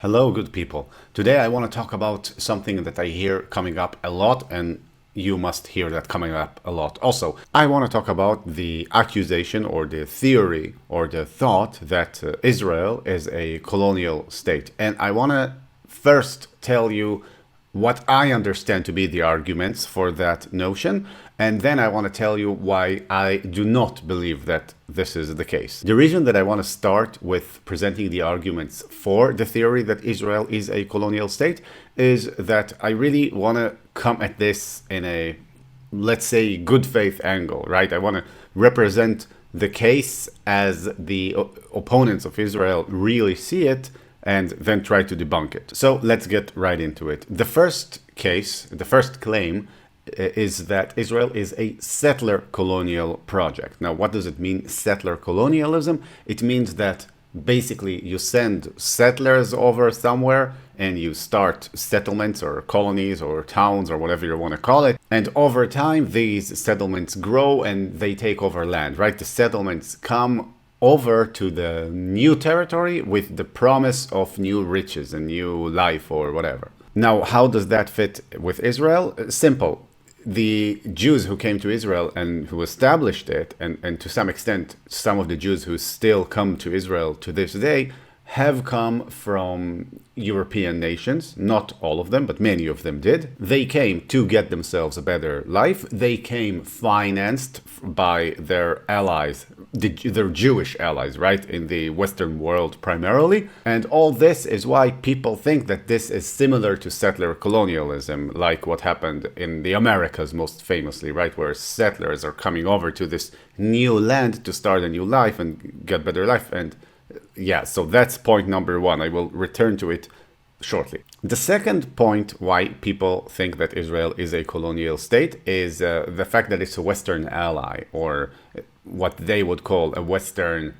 Hello, good people. Today I want to talk about something that I hear coming up a lot, and you must hear that coming up a lot. Also, I want to talk about the accusation or the theory or the thought that Israel is a colonial state. And I want to first tell you what I understand to be the arguments for that notion, and then I want to tell you why I do not believe that this is the case. The reason that I want to start with presenting the arguments for the theory that Israel is a colonial state is that I really want to come at this in a, let's say, good faith angle, right? I want to represent the case as the opponents of Israel really see it, and then try to debunk it. So let's get right into it. The first case, the first claim is that Israel is a settler colonial project. Now, what does it mean, settler colonialism? It means that basically you send settlers over somewhere and you start settlements or colonies or towns or whatever you want to call it. And over time, these settlements grow and they take over land, right? The settlements come over to the new territory with the promise of new riches and new life or whatever. Now, how does that fit with Israel? Simple. The Jews who came to Israel and who established it, and to some extent, some of the Jews who still come to Israel to this day, have come from European nations. Not all of them, but many of them did. They came to get themselves a better life. They came financed by their allies, their Jewish allies, right, in the Western world primarily. And all this is why people think that this is similar to settler colonialism, like what happened in the Americas most famously, right, where settlers are coming over to this new land to start a new life and get better life. And yeah, so that's point number one. I will return to it shortly. The second point why people think that Israel is a colonial state is the fact that it's a Western ally, or what they would call a Western,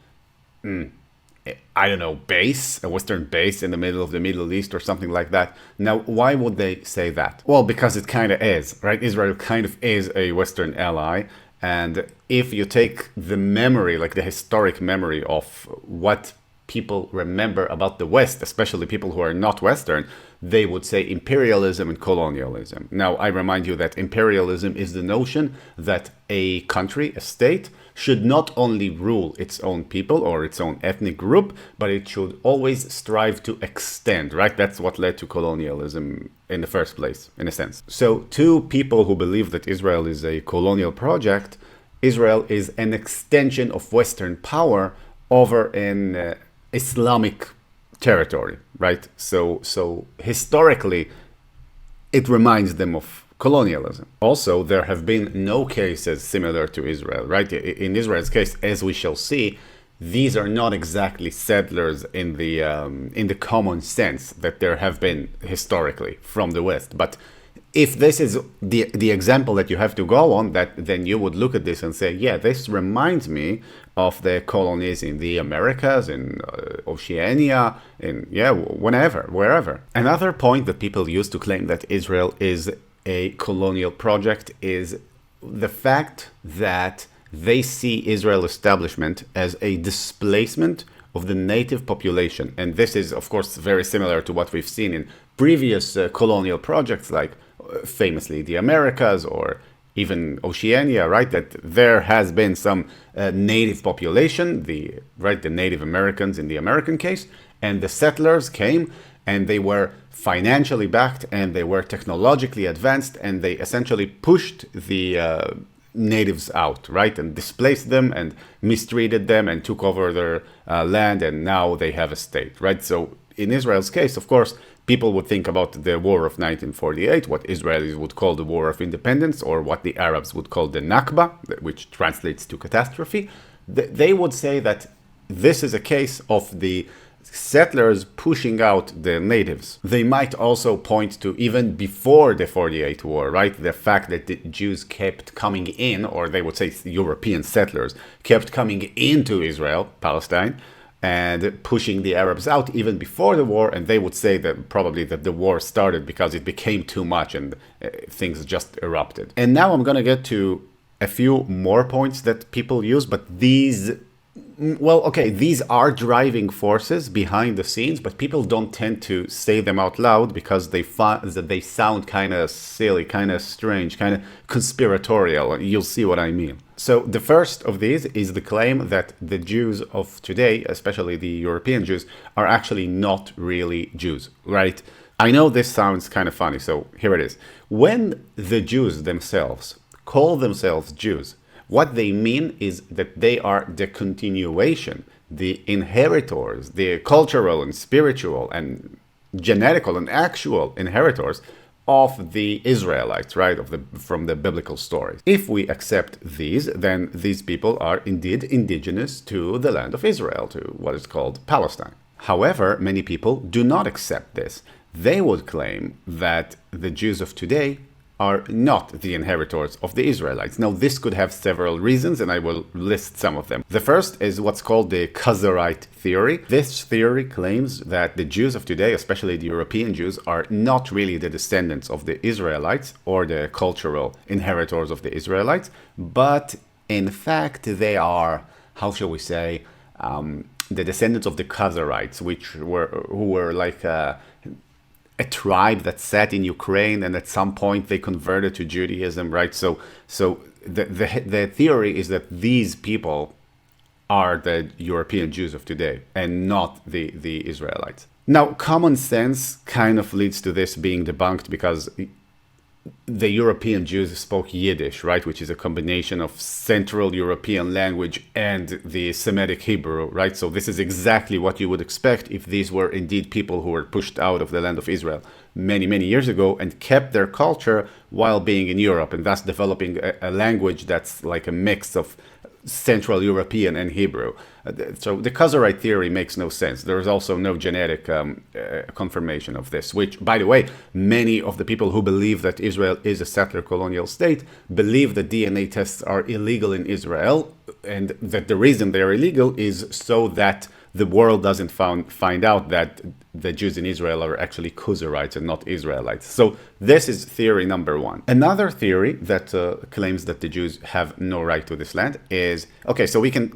I don't know, base, a Western base in the middle of the Middle East or something like that. Now, why would they say that? Well, because it kind of is, right? Israel kind of is a Western ally. And if you take the memory, like the historic memory of what people remember about the West, especially people who are not Western, they would say imperialism and colonialism. Now, I remind you that imperialism is the notion that a country, a state, should not only rule its own people or its own ethnic group, but it should always strive to extend, right? That's what led to colonialism in the first place, in a sense. So to people who believe that Israel is a colonial project, Israel is an extension of Western power over in Islamic territory, right? So historically, it reminds them of colonialism. Also, there have been no cases similar to Israel, right? In Israel's case, as we shall see, these are not exactly settlers in the common sense that there have been historically from the West. But if this is the example that you have to go on, that then you would look at this and say, yeah, this reminds me of the colonies in the Americas, in Oceania, in wherever. Another point that people use to claim that Israel is a colonial project is the fact that they see Israel establishment as a displacement of the native population. And this is, of course, very similar to what we've seen in previous colonial projects, like famously the Americas or even Oceania, right? That there has been some native population, the Native Americans in the American case, and the settlers came and they were financially backed and they were technologically advanced, and they essentially pushed the natives out, right? And displaced them and mistreated them and took over their land, and now they have a state, right? So in Israel's case, of course, people would think about the War of 1948, what Israelis would call the War of Independence, or what the Arabs would call the Nakba, which translates to catastrophe. They would say that this is a case of the settlers pushing out the natives. They might also point to even before the 48 war, right? The fact that the Jews kept coming in, or they would say European settlers kept coming into Israel, Palestine, and pushing the Arabs out even before the war. And they would say that probably that the war started because it became too much and things just erupted. And now I'm going to get to a few more points that people use, but these Well, okay, these are driving forces behind the scenes, but people don't tend to say them out loud because they find that they sound kind of silly, kind of strange, kind of conspiratorial. You'll see what I mean. So the first of these is the claim that the Jews of today, especially the European Jews, are actually not really Jews, right? I know this sounds kind of funny, so here it is. When the Jews themselves call themselves Jews, what they mean is that they are the continuation, the inheritors, the cultural and spiritual and genetical and actual inheritors of the Israelites, right, from the biblical stories. If we accept these, then these people are indeed indigenous to the land of Israel, to what is called Palestine. However, many people do not accept this. They would claim that the Jews of today are not the inheritors of the Israelites. Now, this could have several reasons, and I will list some of them. The first is what's called the Khazarite theory. This theory claims that the Jews of today, especially the European Jews, are not really the descendants of the Israelites or the cultural inheritors of the Israelites, but in fact, they are, how shall we say, the descendants of the Khazarites, who were like a tribe that sat in Ukraine, and at some point they converted to Judaism, right? So the theory is that these people are the European Jews of today and not the Israelites. Now, common sense kind of leads to this being debunked because the European Jews spoke Yiddish, right, which is a combination of Central European language and the Semitic Hebrew, right? So this is exactly what you would expect if these were indeed people who were pushed out of the land of Israel many, many years ago and kept their culture while being in Europe, and thus developing a language that's like a mix of Central European and Hebrew. So the Khazarite theory makes no sense. There is also no genetic confirmation of this, which, by the way, many of the people who believe that Israel is a settler colonial state believe that DNA tests are illegal in Israel, and that the reason they're illegal is so that the world doesn't find out that the Jews in Israel are actually Khazarites and not Israelites. So this is theory number one. Another theory that claims that the Jews have no right to this land is, okay, so we can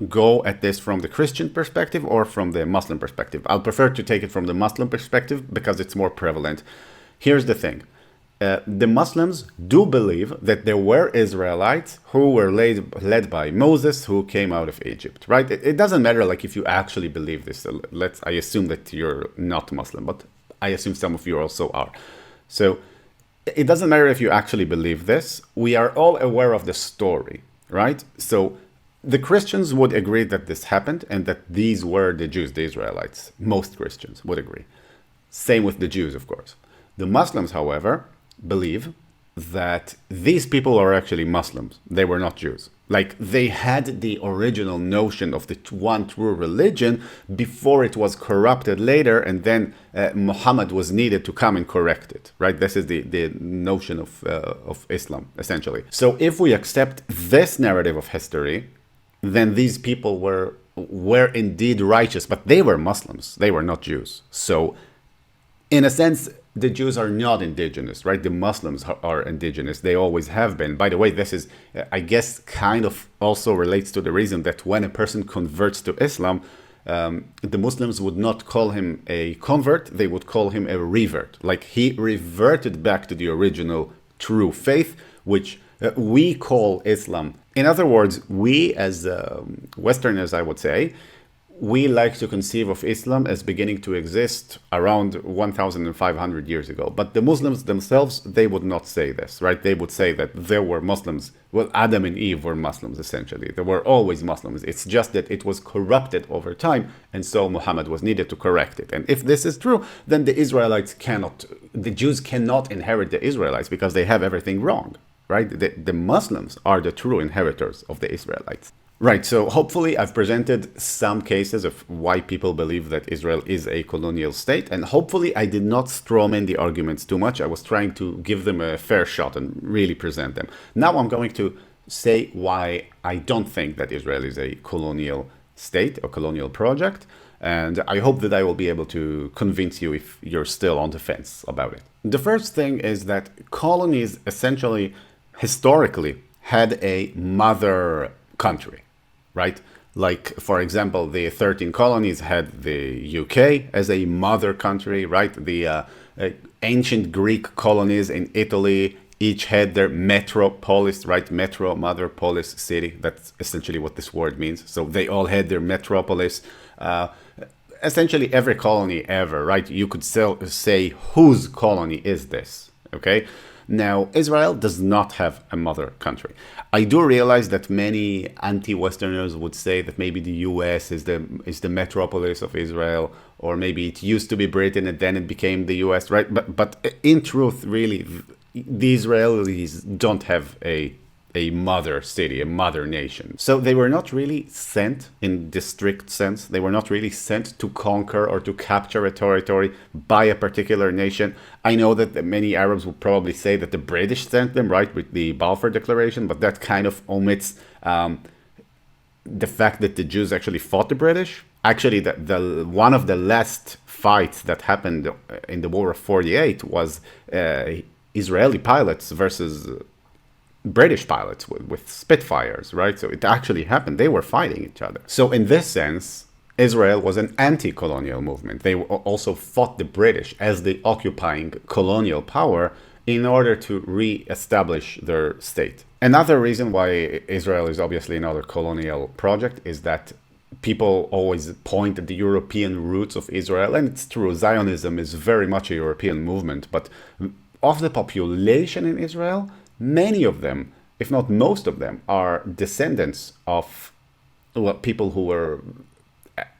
go at this from the Christian perspective or from the Muslim perspective. I'll prefer to take it from the Muslim perspective because it's more prevalent. Here's the thing. The Muslims do believe that there were Israelites who were led by Moses, who came out of Egypt, right? It doesn't matter like if you actually believe this. I assume that you're not Muslim, but I assume some of you also are. So it doesn't matter if you actually believe this. We are all aware of the story, right? So the Christians would agree that this happened and that these were the Jews, the Israelites. Most Christians would agree. Same with the Jews, of course. The Muslims, however, believe that these people are actually Muslims. They were not Jews. Like, they had the original notion of the one true religion before it was corrupted later, and then Muhammad was needed to come and correct it, right? This is the notion of Islam, essentially. So if we accept this narrative of history, then these people were indeed righteous, but they were Muslims. They were not Jews. So in a sense, the Jews are not indigenous, right? The Muslims are indigenous. They always have been. By the way, this is, I guess, kind of also relates to the reason that when a person converts to Islam, the Muslims would not call him a convert. They would call him a revert. Like, he reverted back to the original true faith, which we call Islam. In other words, we as Westerners, I would say, we like to conceive of Islam as beginning to exist around 1,500 years ago. But the Muslims themselves, they would not say this, right? They would say that there were Muslims. Well, Adam and Eve were Muslims, essentially. There were always Muslims. It's just that it was corrupted over time, and so Muhammad was needed to correct it. And if this is true, then the Jews cannot inherit the Israelites because they have everything wrong, right? The Muslims are the true inheritors of the Israelites. Right, so hopefully I've presented some cases of why people believe that Israel is a colonial state, and hopefully I did not strawman the arguments too much. I was trying to give them a fair shot and really present them. Now I'm going to say why I don't think that Israel is a colonial state or colonial project, and I hope that I will be able to convince you if you're still on the fence about it. The first thing is that colonies essentially, historically, had a mother country. Right? Like, for example, the 13 colonies had the UK as a mother country, right? The ancient Greek colonies in Italy each had their metropolis, right? Metro, mother, polis, city. That's essentially what this word means. So they all had their metropolis. Essentially every colony ever, right? You could say whose colony is this, okay? Now, Israel does not have a mother country. I do realize that many anti-Westerners would say that maybe the US is the metropolis of Israel, or maybe it used to be Britain and then it became the US, right? But in truth, really, the Israelis don't have a mother city, a mother nation. So they were not really sent in the strict sense. They were not really sent to conquer or to capture a territory by a particular nation. I know that many Arabs would probably say that the British sent them, right, with the Balfour Declaration, but that kind of omits the fact that the Jews actually fought the British. Actually, the one of the last fights that happened in the War of 48 was Israeli pilots versus British pilots with Spitfires, right? So it actually happened. They were fighting each other. So in this sense, Israel was an anti-colonial movement. They also fought the British as the occupying colonial power in order to re-establish their state. Another reason why Israel is obviously another colonial project is that people always point at the European roots of Israel, and it's true, Zionism is very much a European movement, but of the population in Israel, many of them, if not most of them, are descendants of people who were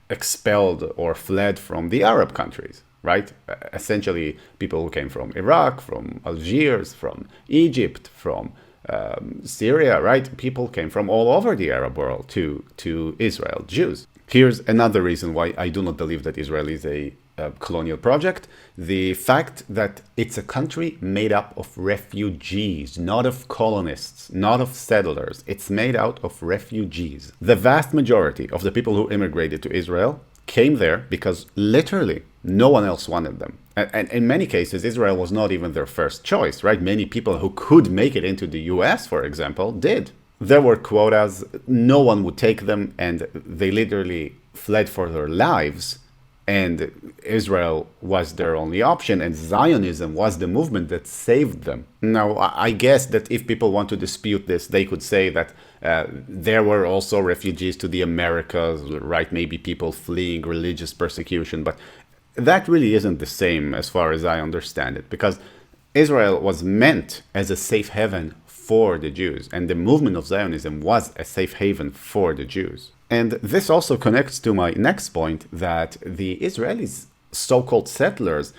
expelled or fled from the Arab countries, right? Essentially, people who came from Iraq, from Algiers, from Egypt, from Syria, right? People came from all over the Arab world to Israel, Jews. Here's another reason why I do not believe that Israel is a colonial project: the fact that it's a country made up of refugees, not of colonists, not of settlers. It's made out of refugees. The vast majority of the people who immigrated to Israel came there because literally no one else wanted them. And in many cases, Israel was not even their first choice, right? Many people who could make it into the US, for example, did. There were quotas, no one would take them, and they literally fled for their lives. And Israel was their only option, and Zionism was the movement that saved them. Now, I guess that if people want to dispute this, they could say that there were also refugees to the Americas, right? Maybe people fleeing religious persecution, but that really isn't the same as far as I understand it, because Israel was meant as a safe haven for the Jews, and the movement of Zionism was a safe haven for the Jews. And this also connects to my next point, that the Israelis, so-called settlers,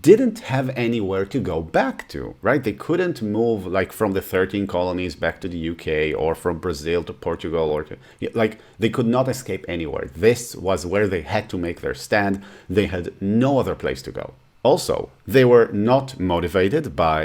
didn't have anywhere to go back to, right? They couldn't move like from the 13 colonies back to the UK, or from Brazil to Portugal, or like they could not escape anywhere. This was where they had to make their stand. They had no other place to go. Also, they were not motivated by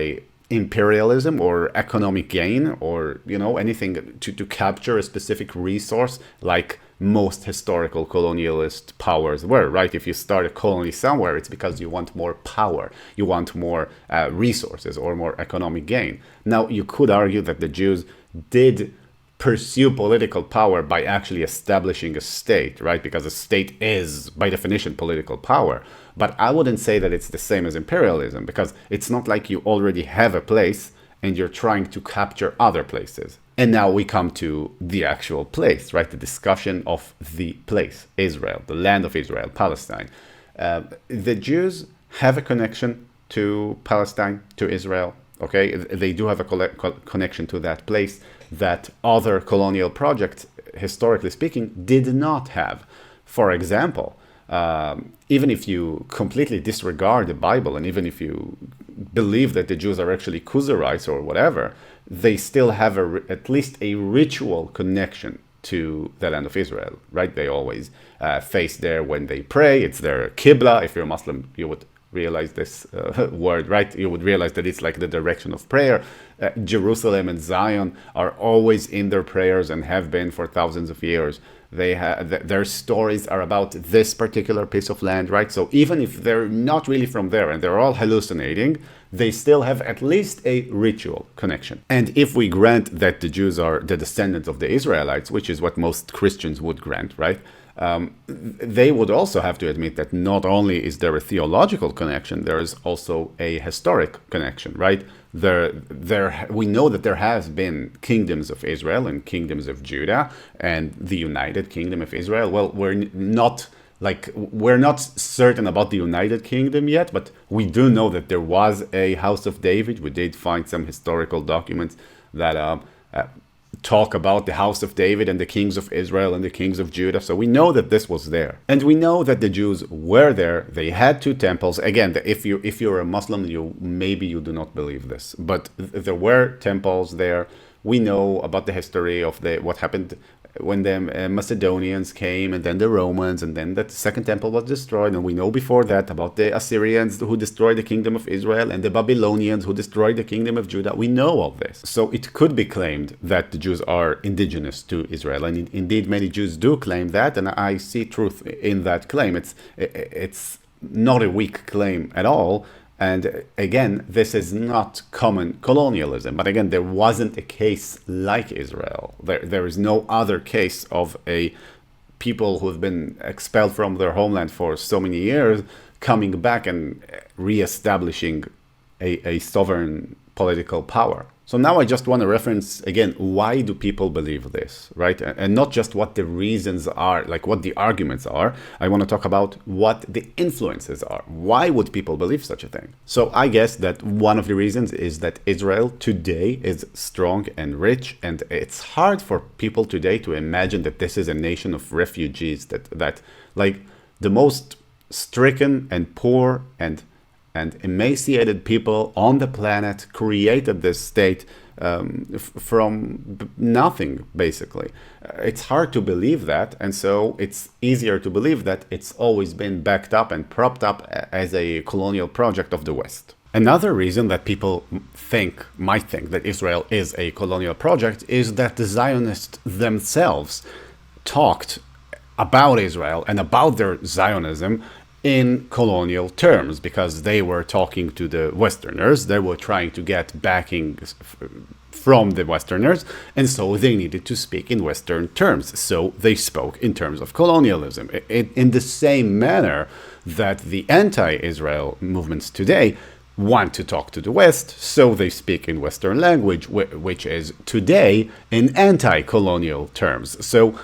imperialism or economic gain, or anything to capture a specific resource like most historical colonialist powers were, right? If you start a colony somewhere, it's because you want more power, you want more resources or more economic gain. Now, you could argue that the Jews did pursue political power by actually establishing a state, right? Because a state is, by definition, political power. But I wouldn't say that it's the same as imperialism, because it's not like you already have a place and you're trying to capture other places. And now we come to the actual place, right? The discussion of the place, Israel, the land of Israel, Palestine. The Jews have a connection to Palestine, to Israel, okay? They do have a connection to that place that other colonial projects, historically speaking, did not have. For example, even if you completely disregard the Bible, and even if you believe that the Jews are actually Khuzarites or whatever, they still have at least a ritual connection to the land of Israel, right? They always face there when they pray. It's their Qibla. If you're a Muslim, you would realize this word, right? You would realize that it's like the direction of prayer. Jerusalem and Zion are always in their prayers and have been for thousands of years. Their stories are about this particular piece of land, right? So even if they're not really from there and they're all hallucinating, they still have at least a ritual connection. And if we grant that the Jews are the descendants of the Israelites, which is what most Christians would grant, right? They would also have to admit that not only is there a theological connection, there is also a historic connection, right? We know that there has been kingdoms of Israel and kingdoms of Judah and the United Kingdom of Israel. Well, we're not certain about the United Kingdom yet, but we do know that there was a House of David. We did find some historical documents that talk about the House of David and the kings of Israel and the kings of Judah. So we know that this was there. And we know that the Jews were there. They had two temples. Again, if you're a Muslim, maybe you do not believe this, but there were temples there. We know about the history of what happened when the Macedonians came, and then the Romans, and then the second temple was destroyed. And we know before that about the Assyrians who destroyed the kingdom of Israel and the Babylonians who destroyed the kingdom of Judah. We know all this. So it could be claimed that the Jews are indigenous to Israel. And indeed, many Jews do claim that. And I see truth in that claim. It's not a weak claim at all. And again, this is not common colonialism. But again, there wasn't a case like Israel. There is no other case of a people who have been expelled from their homeland for so many years coming back and reestablishing a sovereign political power. So now I just want to reference again, why do people believe this, right? And not just what the reasons are, like what the arguments are. I want to talk about what the influences are. Why would people believe such a thing? So I guess that one of the reasons is that Israel today is strong and rich, and it's hard for people today to imagine that this is a nation of refugees, that like the most stricken and poor and emaciated people on the planet created this state from nothing, basically. It's hard to believe that, and so it's easier to believe that it's always been backed up and propped up as a colonial project of the West. Another reason that people might think that Israel is a colonial project is that the Zionists themselves talked about Israel and about their Zionism in colonial terms, because they were talking to the Westerners. They were trying to get backing from the Westerners, and so they needed to speak in Western terms. So they spoke in terms of colonialism, in the same manner that the anti-Israel movements today want to talk to the West, so they speak in Western language, which is today in anti-colonial terms. So,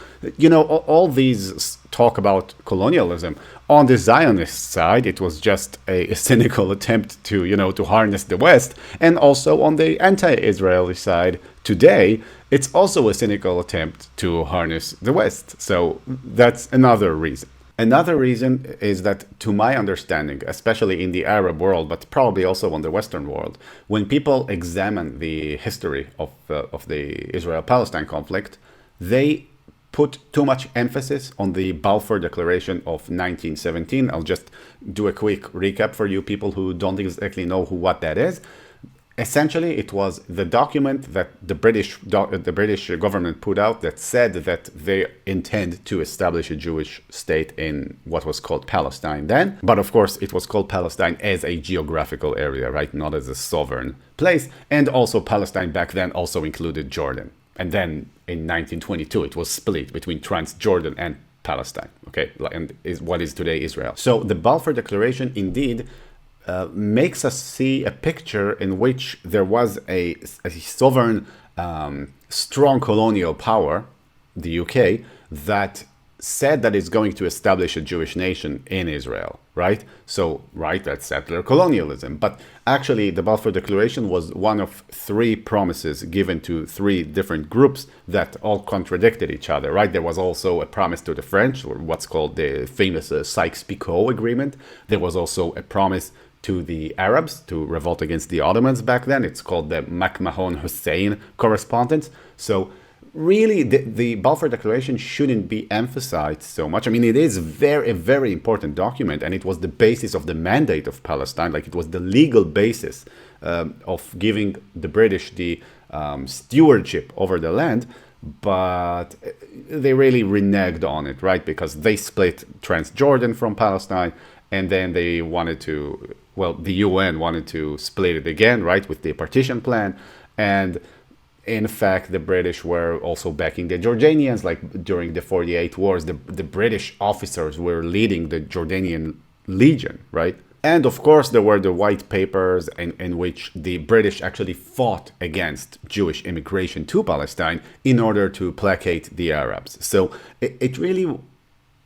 all these talk about colonialism. On the Zionist side, it was just a cynical attempt to harness the West. And also on the anti-Israeli side, today, it's also a cynical attempt to harness the West. So that's another reason. Another reason is that, to my understanding, especially in the Arab world, but probably also on the Western world, when people examine the history of the Israel-Palestine conflict, they put too much emphasis on the Balfour Declaration of 1917. I'll just do a quick recap for you people who don't exactly know what that is. Essentially, it was the document that the British government put out that said that they intend to establish a Jewish state in what was called Palestine then. But of course, it was called Palestine as a geographical area, right? Not as a sovereign place. And also Palestine back then also included Jordan. And then in 1922, it was split between Transjordan and Palestine, okay? And is what is today Israel. So the Balfour Declaration indeed makes us see a picture in which there was a sovereign, strong colonial power, the UK, that said that it's going to establish a Jewish nation in Israel, right? So, right, that's settler colonialism. But actually, the Balfour Declaration was one of three promises given to three different groups that all contradicted each other, right? There was also a promise to the French, or what's called the famous Sykes-Picot Agreement. There was also a promise to the Arabs to revolt against the Ottomans back then. It's called the McMahon-Hussein Correspondence. So really, the Balfour Declaration shouldn't be emphasized so much. I mean, it is a very important document, and it was the basis of the mandate of Palestine. Like, it was the legal basis of giving the British the stewardship over the land. But they really reneged on it, right? Because they split Transjordan from Palestine, and then they wanted to, well, the UN wanted to split it again, right, with the partition plan. And in fact, the British were also backing the Jordanians. Like, during the 48 wars, the British officers were leading the Jordanian Legion, right? And of course, there were the white papers in which the British actually fought against Jewish immigration to Palestine in order to placate the Arabs. So it really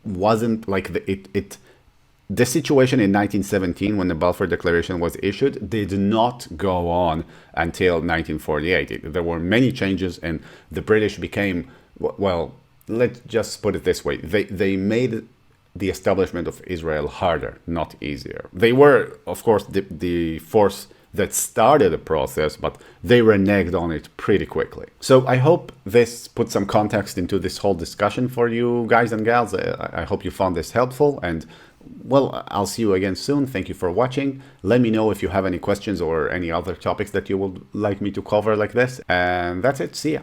wasn't like the situation in 1917, when the Balfour Declaration was issued, did not go on until 1948. There were many changes, and the British became, well, let's just put it this way. They made the establishment of Israel harder, not easier. They were, of course, the force that started the process, but they reneged on it pretty quickly. So I hope this put some context into this whole discussion for you guys and gals. I hope you found this helpful, and well, I'll see you again soon. Thank you for watching. Let me know if you have any questions or any other topics that you would like me to cover like this. And that's it. See ya.